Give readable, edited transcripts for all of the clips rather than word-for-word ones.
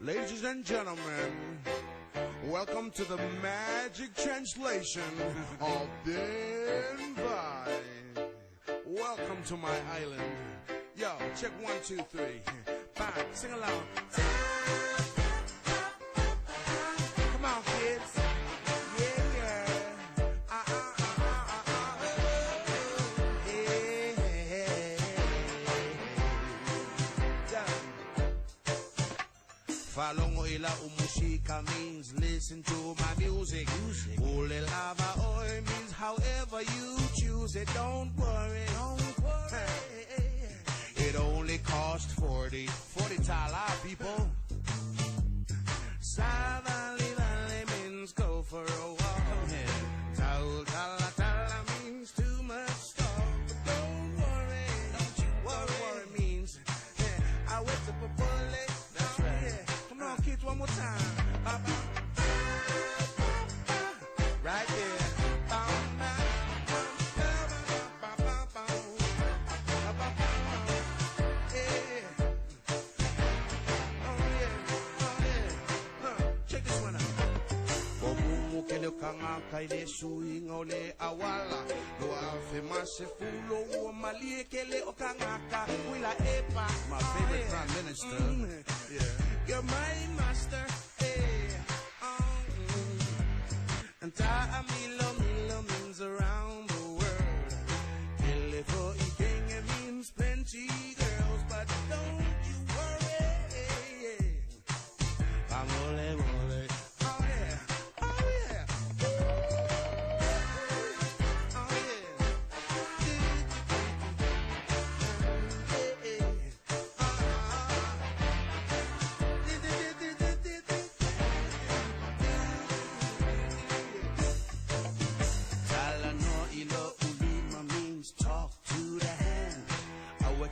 Ladies and gentlemen, welcome to the magic translation of Then Vibe. Welcome to my island. Yo, check 1, 2, 3. Bang, sing along. Come on, kids. Yeah, yeah. Falong ila umusika means listen to my music. Ule lava oil means however you choose it. Don't worry. It only costs 40 tala, people. Savali valley means go for a walk. Tal tala means too much talk. But don't worry. Worry means I wait up a bullet. That's right. Come on, kids, one more time. Right there. Check this one out. Kanga kaile suing ole awala lo afe masefulo wo maliekele okangaka wila epa. My favorite prime minister. Yeah. You're my master. And Milo means around the world. Ilifo Ikenge means plenty girls, but don't you worry. Amole mole. Oh yeah.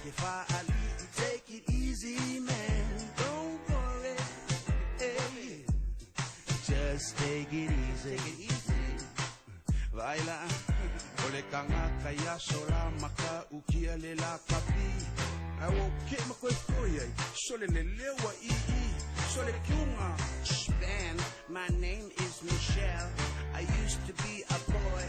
If I leave, take it easy, man. Don't worry, hey. Just take it easy. Vaila, ole kanga kaya sola maka ukia lela kapi. Awo ke makoe sole lelewa sole kiunga. Man, my name is Michelle. I used to be a boy.